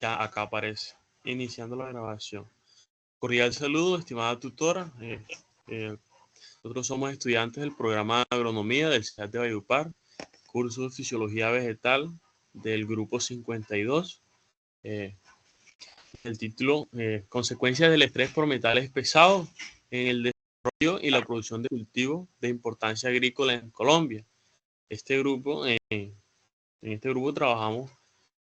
Ya acá aparece, iniciando la grabación. Cordial saludo, estimada tutora. Nosotros somos estudiantes del programa de agronomía del CEAT de Valledupar, curso de fisiología vegetal del grupo 52. El título, consecuencias del estrés por metales pesados en el desarrollo y la producción de cultivos de importancia agrícola en Colombia. En este grupo trabajamos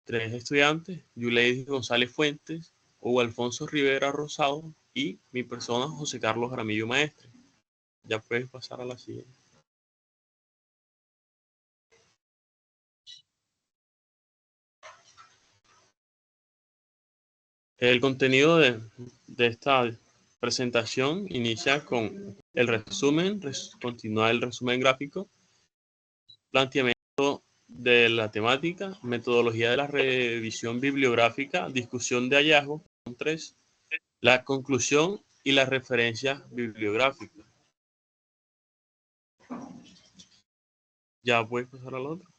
3 estudiantes: Yuleidis González Fuentes, Hugo Alfonso Rivera Rosado y mi persona, José Carlos Jaramillo Maestre. Ya puedes pasar a la siguiente. El contenido de esta presentación inicia con el resumen, continúa el resumen gráfico, planteamiento de la temática, metodología de la revisión bibliográfica, discusión de hallazgos, 3, la conclusión y las referencias bibliográficas. Ya puedes pasar al otro.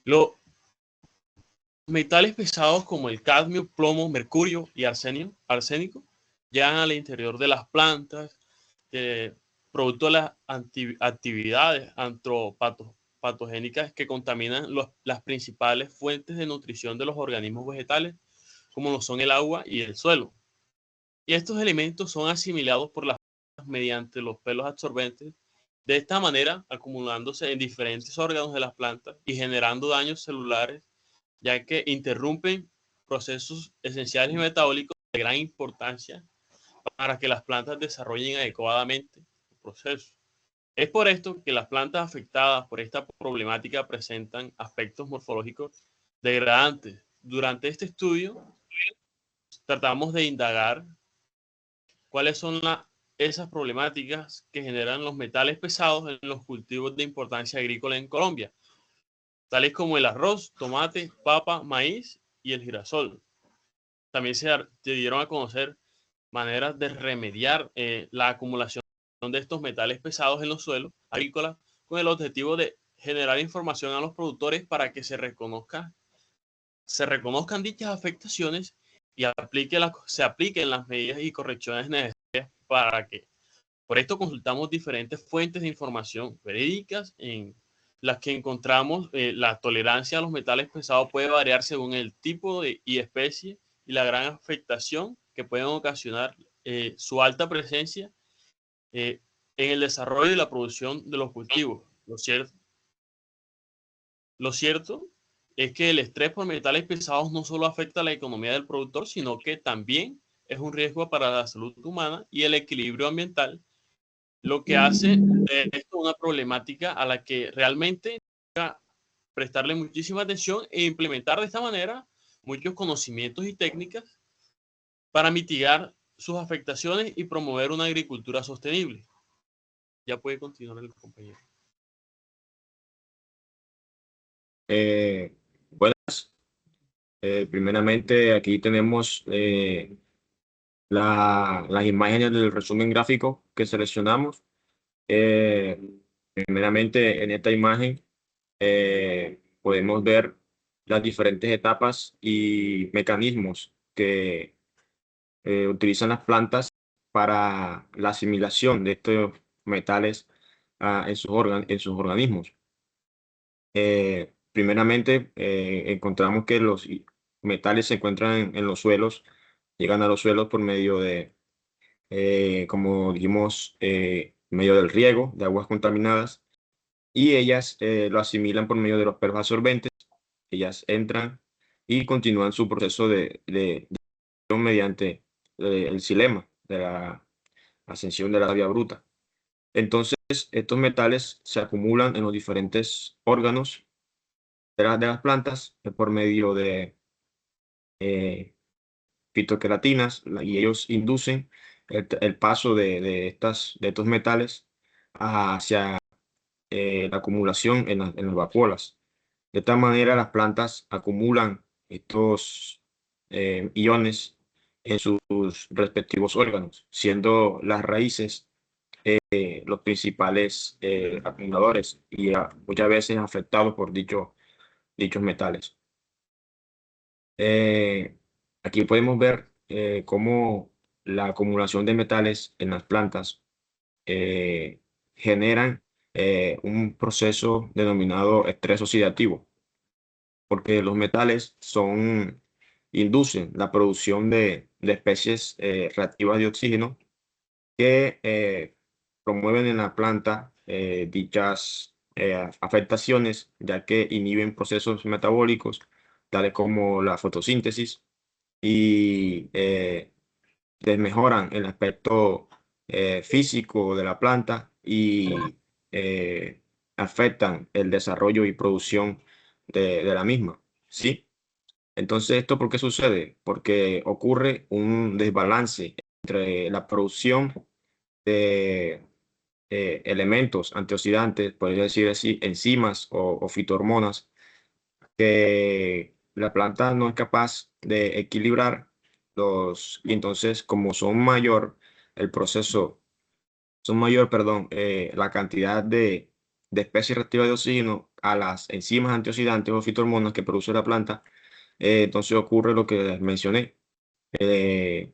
Los metales pesados como el cadmio, plomo, mercurio y arsénico llegan al interior de las plantas, producto de las actividades antropatogénicas que contaminan las principales fuentes de nutrición de los organismos vegetales, como lo son el agua y el suelo. Y estos elementos son asimilados por las plantas mediante los pelos absorbentes, de esta manera acumulándose en diferentes órganos de las plantas y generando daños celulares, ya que interrumpen procesos esenciales y metabólicos de gran importancia para que las plantas desarrollen adecuadamente el proceso. Es por esto que las plantas afectadas por esta problemática presentan aspectos morfológicos degradantes. Durante este estudio tratamos de indagar cuáles son esas problemáticas que generan los metales pesados en los cultivos de importancia agrícola en Colombia, tales como el arroz, tomate, papa, maíz y el girasol. También se dieron a conocer maneras de remediar la acumulación de estos metales pesados en los suelos agrícolas, con el objetivo de generar información a los productores para que se reconozcan dichas afectaciones y se apliquen las medidas y correcciones necesarias para que. Por esto consultamos diferentes fuentes de información verídicas en las que encontramos la tolerancia a los metales pesados puede variar según el tipo y especie y la gran afectación que pueden ocasionar su alta presencia en el desarrollo y la producción de los cultivos. Lo cierto es que el estrés por metales pesados no solo afecta a la economía del productor, sino que también es un riesgo para la salud humana y el equilibrio ambiental, lo que hace de esto una problemática a la que realmente hay que prestarle muchísima atención e implementar de esta manera muchos conocimientos y técnicas para mitigar sus afectaciones y promover una agricultura sostenible. Ya puede continuar el compañero. Buenas. Primeramente, aquí tenemos las imágenes del resumen gráfico que seleccionamos. Primeramente, en esta imagen podemos ver las diferentes etapas y mecanismos que utilizan las plantas para la asimilación de estos metales en sus organismos. Primeramente, encontramos que los metales se encuentran en los suelos, llegan a los suelos por medio de, como dijimos, medio del riego de aguas contaminadas, y ellas lo asimilan por medio de los pelos absorbentes. Ellas entran y continúan su proceso de mediante el xilema, de la ascensión de la savia bruta. Entonces, estos metales se acumulan en los diferentes órganos de las plantas por medio de fitoqueratinas, y ellos inducen el paso de estos metales hacia la acumulación en las vacuolas. De esta manera, las plantas acumulan estos iones en sus respectivos órganos, siendo las raíces los principales acumuladores y muchas veces afectados por dicho dichos metales. Aquí podemos ver cómo la acumulación de metales en las plantas generan un proceso denominado estrés oxidativo, porque los metales inducen la producción de especies reactivas de oxígeno que promueven en la planta dichas afectaciones, ya que inhiben procesos metabólicos, tales como la fotosíntesis, y desmejoran el aspecto físico de la planta y afectan el desarrollo y producción de la misma. ¿Sí? Entonces, ¿esto por qué sucede? Porque ocurre un desbalance entre la producción de elementos antioxidantes, podría decir así, enzimas o fitohormonas, que la planta no es capaz de equilibrar y entonces como el proceso, son mayor, perdón, la cantidad de especies reactivas de oxígeno a las enzimas antioxidantes o fitohormonas que produce la planta, entonces ocurre lo que les mencioné. eh,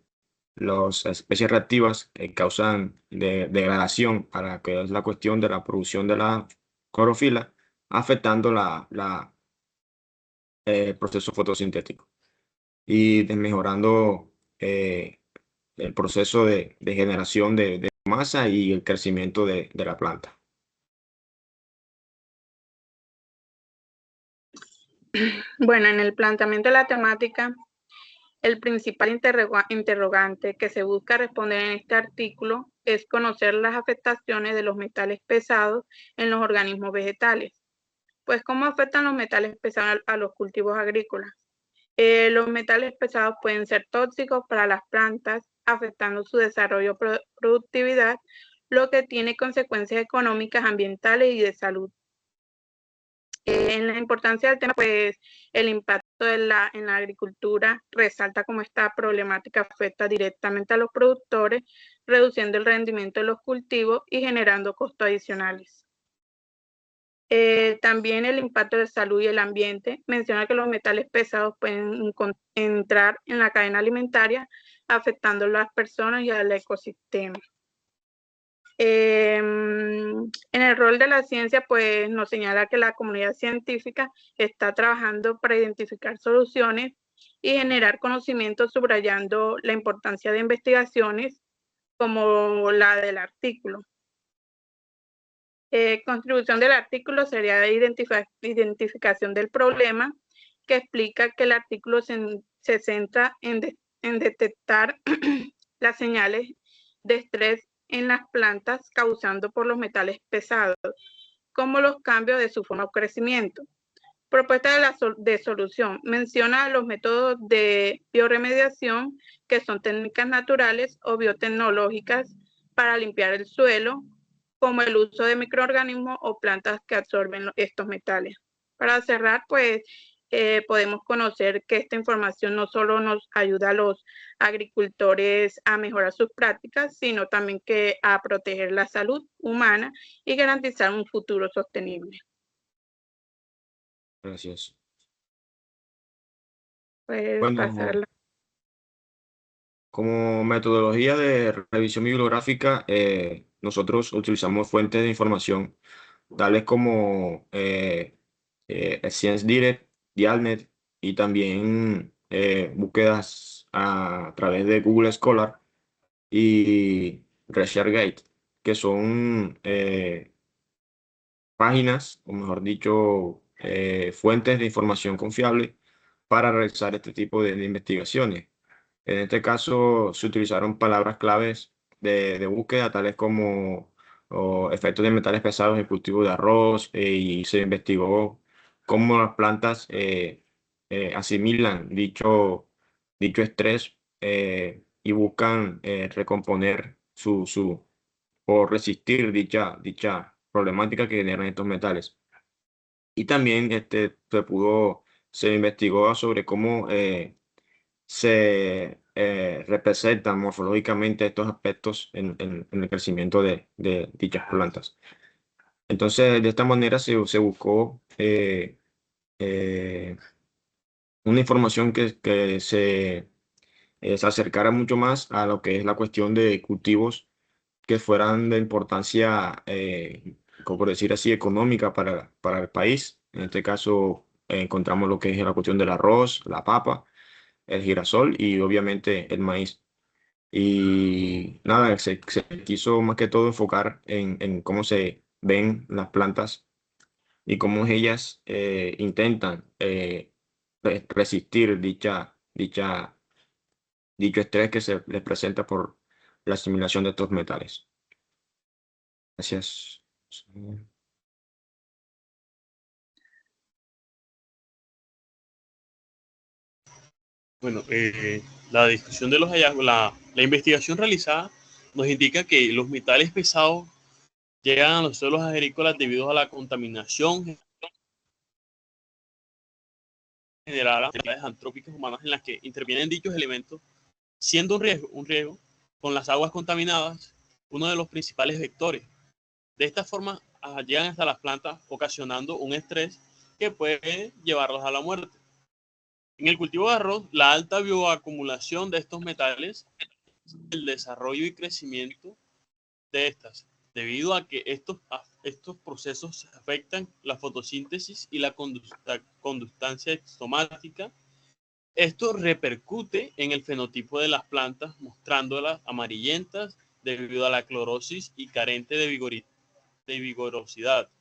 las especies reactivas causan degradación para que es la cuestión de la producción de la clorofila, afectando el proceso fotosintético y mejorando eh, el proceso de generación de masa y el crecimiento de la planta. Bueno, en el planteamiento de la temática, el principal interrogante que se busca responder en este artículo es conocer las afectaciones de los metales pesados en los organismos vegetales. Pues, ¿cómo afectan los metales pesados a los cultivos agrícolas? Los metales pesados pueden ser tóxicos para las plantas, afectando su desarrollo y productividad, lo que tiene consecuencias económicas, ambientales y de salud. En la importancia del tema, pues el impacto en la agricultura resalta cómo esta problemática afecta directamente a los productores, reduciendo el rendimiento de los cultivos y generando costos adicionales. También el impacto de salud y el ambiente menciona que los metales pesados pueden entrar en la cadena alimentaria, afectando a las personas y al ecosistema. En el rol de la ciencia, pues nos señala que la comunidad científica está trabajando para identificar soluciones y generar conocimiento, subrayando la importancia de investigaciones como la del artículo. Contribución del artículo sería de identificación del problema, que explica que el artículo se centra en detectar las señales de estrés en las plantas causando por los metales pesados, como los cambios de su forma o crecimiento. Propuesta de solución. Menciona los métodos de bioremediación, que son técnicas naturales o biotecnológicas para limpiar el suelo, como el uso de microorganismos o plantas que absorben estos metales. Para cerrar, pues podemos conocer que esta información no solo nos ayuda a los agricultores a mejorar sus prácticas, sino también que a proteger la salud humana y garantizar un futuro sostenible. Gracias. Puedes Bueno, pasarla. como metodología de revisión bibliográfica, nosotros utilizamos fuentes de información tales como ScienceDirect, Dialnet y también búsquedas a través de Google Scholar y ResearchGate, que son páginas, o mejor dicho, fuentes de información confiable para realizar este tipo de investigaciones. En este caso se utilizaron palabras claves de búsqueda, tales como efectos de metales pesados en el cultivo de arroz, y se investigó cómo las plantas asimilan dicho estrés y buscan recomponer o resistir dicha problemática que generan estos metales. Y también se investigó sobre cómo se representan morfológicamente estos aspectos en el crecimiento de dichas plantas. Entonces, de esta manera se buscó una información que se acercara mucho más a lo que es la cuestión de cultivos que fueran de importancia, como por decir así, económica para el país. En este caso, encontramos lo que es la cuestión del arroz, la papa, el girasol y obviamente el maíz. Y nada, se quiso más que todo enfocar en cómo se ven las plantas y cómo ellas intentan resistir dicho estrés que se les presenta por la asimilación de estos metales. Gracias. Bueno, la discusión de los hallazgos, la investigación realizada nos indica que los metales pesados llegan a los suelos agrícolas debido a la contaminación generada por actividades antrópicas humanas en las que intervienen dichos elementos, siendo un riesgo con las aguas contaminadas uno de los principales vectores. De esta forma, llegan hasta las plantas ocasionando un estrés que puede llevarlos a la muerte. En el cultivo de arroz, la alta bioacumulación de estos metales, el desarrollo y crecimiento de estas, debido a que estos procesos afectan la fotosíntesis y la conductancia exomática. Esto repercute en el fenotipo de las plantas, mostrándolas amarillentas debido a la clorosis y carente de vigorosidad.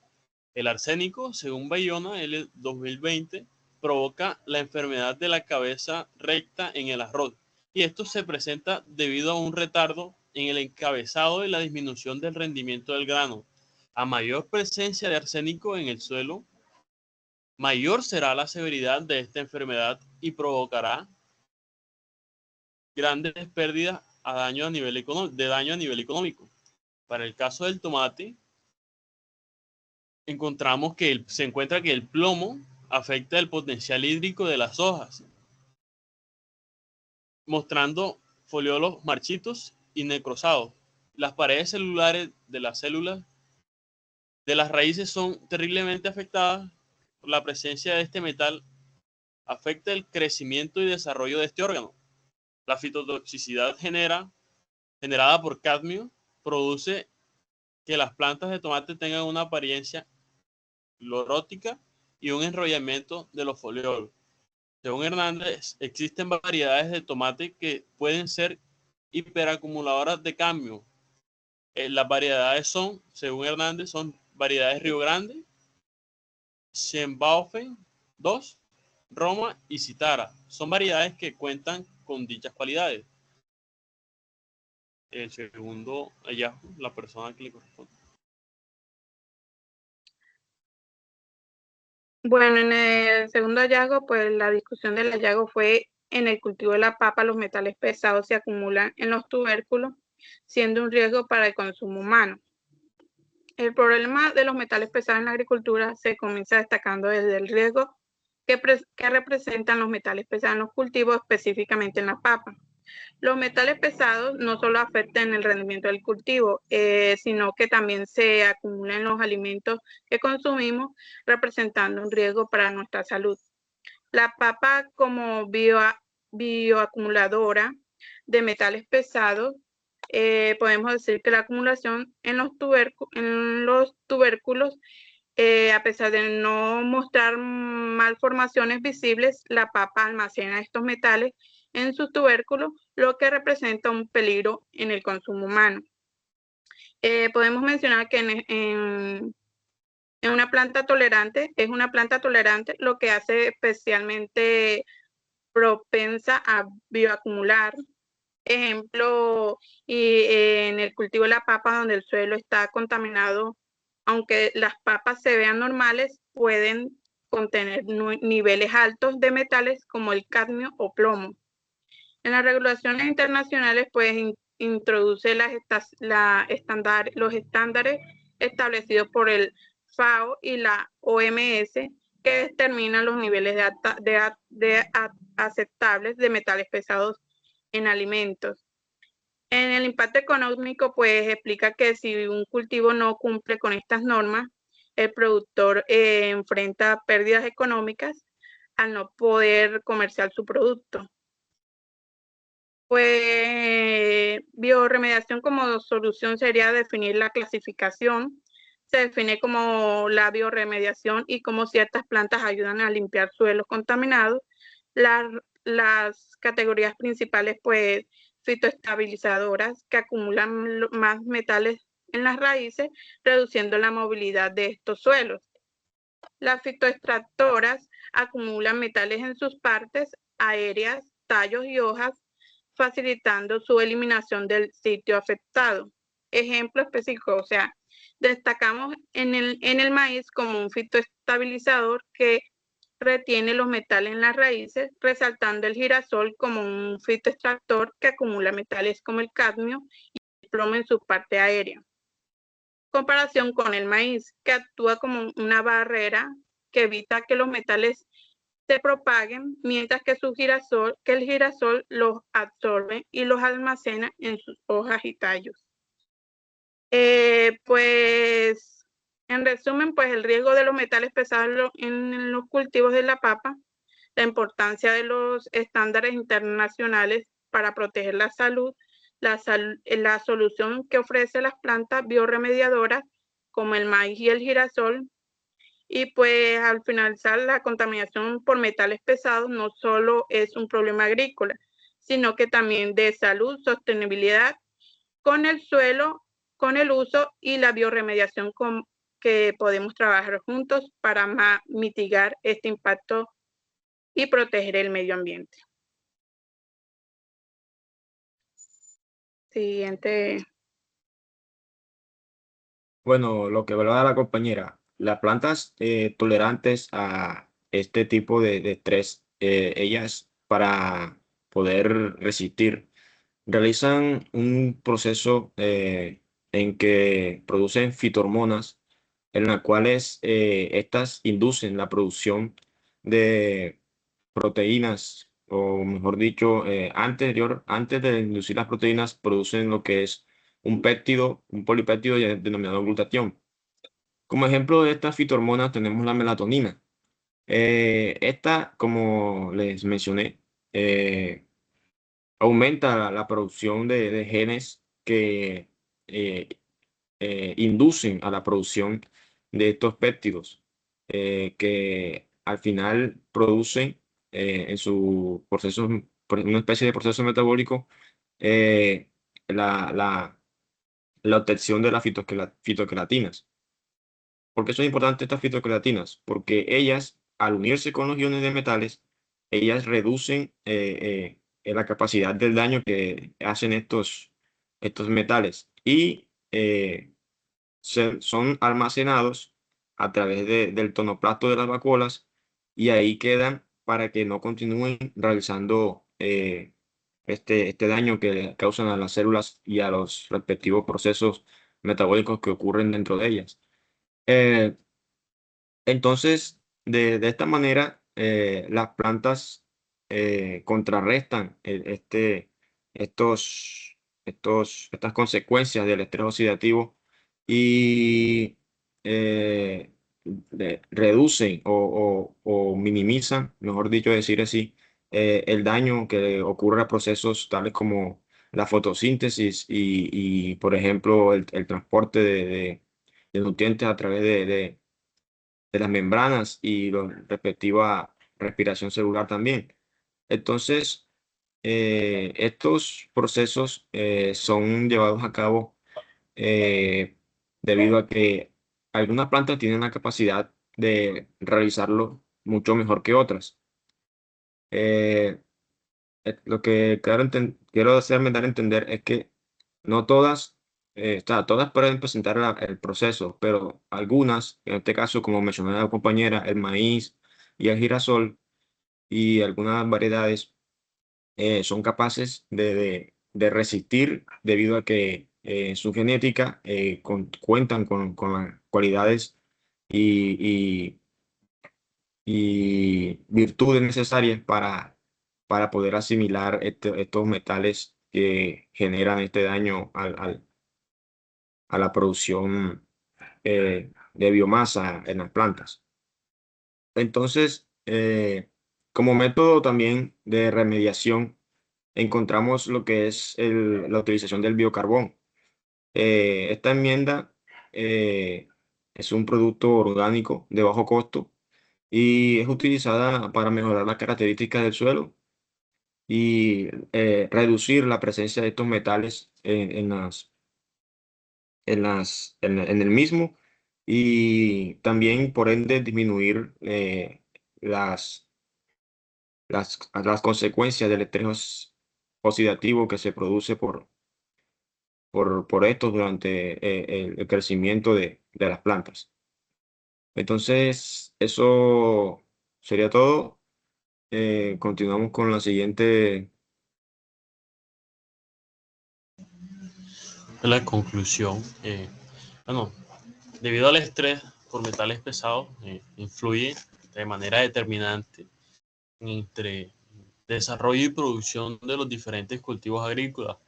El arsénico, según Bayona, el 2020, provoca la enfermedad de la cabeza recta en el arroz, y esto se presenta debido a un retardo en el encabezado y la disminución del rendimiento del grano. A mayor presencia de arsénico en el suelo, mayor será la severidad de esta enfermedad y provocará grandes pérdidas de daño a nivel económico. Para el caso del tomate, encontramos que se encuentra que el plomo afecta el potencial hídrico de las hojas, mostrando foliolos marchitos y necrosados. Las paredes celulares de las células de las raíces son terriblemente afectadas por la presencia de este metal. Afecta el crecimiento y desarrollo de este órgano. La fitotoxicidad generada por cadmio produce que las plantas de tomate tengan una apariencia clorótica y un enrollamiento de los foliolos. Según Hernández, existen variedades de tomate que pueden ser hiperacumuladoras de cadmio. Las variedades son, según Hernández, son variedades Río Grande, Schönbaufen 2, Roma y Citara. Son variedades que cuentan con dichas cualidades. El segundo hallazgo, la persona que le corresponde. Bueno, en el segundo hallazgo, pues la discusión del hallazgo fue en el cultivo de la papa, los metales pesados se acumulan en los tubérculos, siendo un riesgo para el consumo humano. El problema de los metales pesados en la agricultura se comienza destacando desde el riesgo que representan los metales pesados en los cultivos, específicamente en la papa. Los metales pesados no solo afectan el rendimiento del cultivo, sino que también se acumulan en los alimentos que consumimos, representando un riesgo para nuestra salud. La papa, como bioacumuladora de metales pesados, podemos decir que la acumulación en los tubérculos, a pesar de no mostrar malformaciones visibles, la papa almacena estos metales en sus tubérculos, lo que representa un peligro en el consumo humano. Podemos mencionar que en una planta tolerante, lo que hace especialmente propensa a bioacumular. Ejemplo, en el cultivo de la papa, donde el suelo está contaminado, aunque las papas se vean normales, pueden contener niveles altos de metales como el cadmio o plomo. En las regulaciones internacionales, pues introduce los estándares establecidos por el FAO y la OMS, que determinan los niveles aceptables de metales pesados en alimentos. En el impacto económico, pues explica que si un cultivo no cumple con estas normas, el productor enfrenta pérdidas económicas al no poder comerciar su producto. Pues bioremediación como solución sería definir la clasificación. Se define como la bioremediación y cómo ciertas plantas ayudan a limpiar suelos contaminados. Las categorías principales, pues, fitoestabilizadoras que acumulan más metales en las raíces, reduciendo la movilidad de estos suelos. Las fitoextractoras acumulan metales en sus partes aéreas, tallos y hojas, facilitando su eliminación del sitio afectado. Ejemplo específico, o sea, destacamos en el maíz como un fitoestabilizador que retiene los metales en las raíces, resaltando el girasol como un fitoextractor que acumula metales como el cadmio y el plomo en su parte aérea. Comparación con el maíz, que actúa como una barrera que evita que los metales se propaguen, mientras que el girasol los absorbe y los almacena en sus hojas y tallos. Pues, en resumen, pues el riesgo de los metales pesados en los cultivos de la papa, la importancia de los estándares internacionales para proteger la salud, la solución que ofrece las plantas bioremediadoras como el maíz y el girasol. Y pues al finalizar, la contaminación por metales pesados no solo es un problema agrícola, sino que también de salud, sostenibilidad con el suelo, con el uso y la bioremediación que podemos trabajar juntos para mitigar este impacto y proteger el medio ambiente. Siguiente. Bueno, lo que hablaba la compañera, las plantas tolerantes a este tipo de estrés, ellas para poder resistir, realizan un proceso en que producen fitohormonas, en las cuales estas inducen la producción de proteínas, o mejor dicho, antes de inducir las proteínas, producen lo que es un péptido, un polipéptido denominado glutatión. Como ejemplo de estas fitohormonas tenemos la melatonina. Esta, como les mencioné, aumenta la producción de genes que eh, inducen a la producción de estos péptidos, que al final producen en su proceso, una especie de proceso metabólico, eh, la, la, la obtención de las fitoquelatinas. ¿Por qué son importantes estas fitoquelatinas? Porque ellas, al unirse con los iones de metales, ellas reducen la capacidad del daño que hacen estos metales y son almacenados a través del tonoplasto de las vacuolas y ahí quedan para que no continúen realizando este daño que causan a las células y a los respectivos procesos metabólicos que ocurren dentro de ellas. Eh, entonces, de esta manera, las plantas contrarrestan estas consecuencias del estrés oxidativo y reducen o minimizan, mejor dicho, decir así, el daño que ocurre a procesos tales como la fotosíntesis y, por ejemplo, el transporte de nutrientes a través de las membranas y la respectiva respiración celular también. Entonces, estos procesos son llevados a cabo debido a que algunas plantas tienen la capacidad de realizarlo mucho mejor que otras. Eh, lo que quiero hacerme dar a entender es que no todas, todas pueden presentar el proceso, pero algunas, en este caso, como mencionó la compañera, el maíz y el girasol y algunas variedades son capaces de resistir debido a que su genética cuentan con las cualidades y, y virtudes necesarias para poder asimilar estos metales que generan este daño a la producción de biomasa en las plantas. Entonces, como método también de remediación, encontramos lo que es la utilización del biocarbón. Esta enmienda es un producto orgánico de bajo costo y es utilizada para mejorar las características del suelo y reducir la presencia de estos metales en el mismo, y también por ende disminuir las, las consecuencias del estrés oxidativo que se produce por esto durante el crecimiento de las plantas. Entonces, eso sería todo. Continuamos con la siguiente. La conclusión, bueno, debido al estrés por metales pesados, influye de manera determinante entre desarrollo y producción de los diferentes cultivos agrícolas,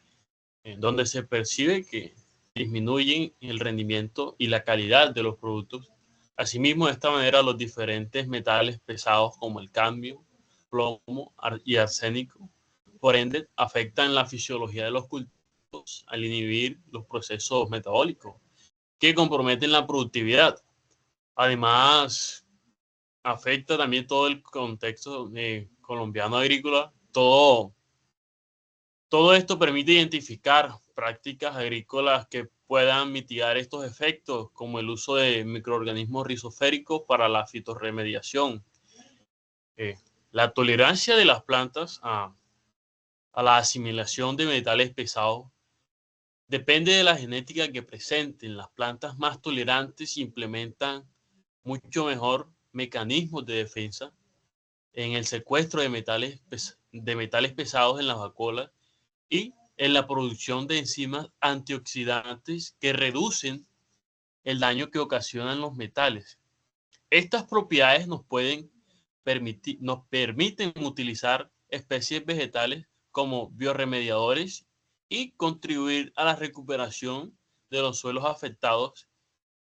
donde se percibe que disminuyen el rendimiento y la calidad de los productos. Asimismo, de esta manera, los diferentes metales pesados como el cadmio, plomo y arsénico, por ende, afectan la fisiología de los cultivos al inhibir los procesos metabólicos que comprometen la productividad. Además, afecta también todo el contexto colombiano agrícola. Todo esto permite identificar prácticas agrícolas que puedan mitigar estos efectos, como el uso de microorganismos rizoféricos para la fitorremediación. La tolerancia de las plantas a la asimilación de metales pesados depende de la genética que presenten. Las plantas más tolerantes implementan mucho mejor mecanismos de defensa en el secuestro de metales pesados en las vacuolas y en la producción de enzimas antioxidantes que reducen el daño que ocasionan los metales. Estas propiedades nos permiten utilizar especies vegetales como biorremediadores y contribuir a la recuperación de los suelos afectados,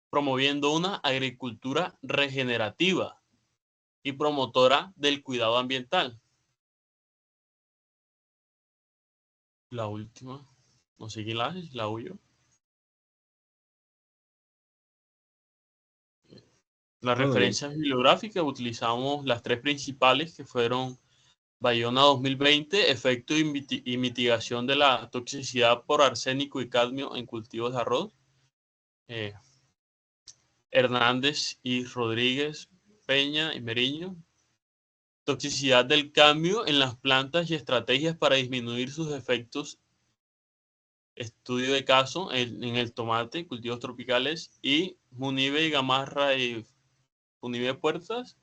promoviendo una agricultura regenerativa y promotora del cuidado ambiental. La última, no sé quién la hace, la huyo. Las Bueno, bien. referencias bibliográficas utilizamos las tres principales que fueron Bayona 2020, efecto y mitigación de la toxicidad por arsénico y cadmio en cultivos de arroz. Hernández y Rodríguez, Peña y Meriño. Toxicidad del cambio en las plantas y estrategias para disminuir sus efectos. Estudio de caso en el tomate, cultivos tropicales. Y Munive, Gamarra y Munive Puertas.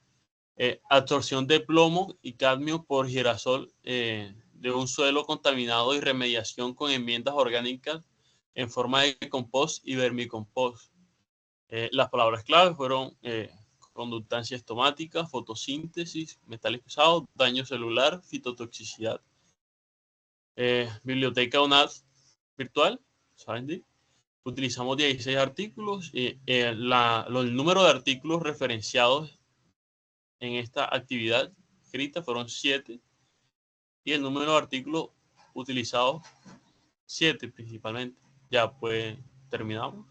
Absorción de plomo y cadmio por girasol de un suelo contaminado y remediación con enmiendas orgánicas en forma de compost y vermicompost. Las palabras clave fueron conductancia estomática, fotosíntesis, metales pesados, daño celular, fitotoxicidad. Biblioteca UNAD virtual, ¿saben? Utilizamos 16 artículos y el número de artículos referenciados en esta actividad escrita fueron 7 y el número de artículos utilizados 7 principalmente. Ya pues terminamos.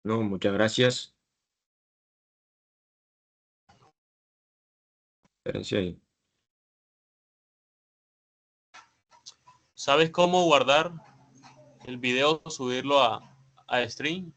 No, muchas gracias. Espérense ahí. ¿Sabes cómo guardar el video, subirlo a stream?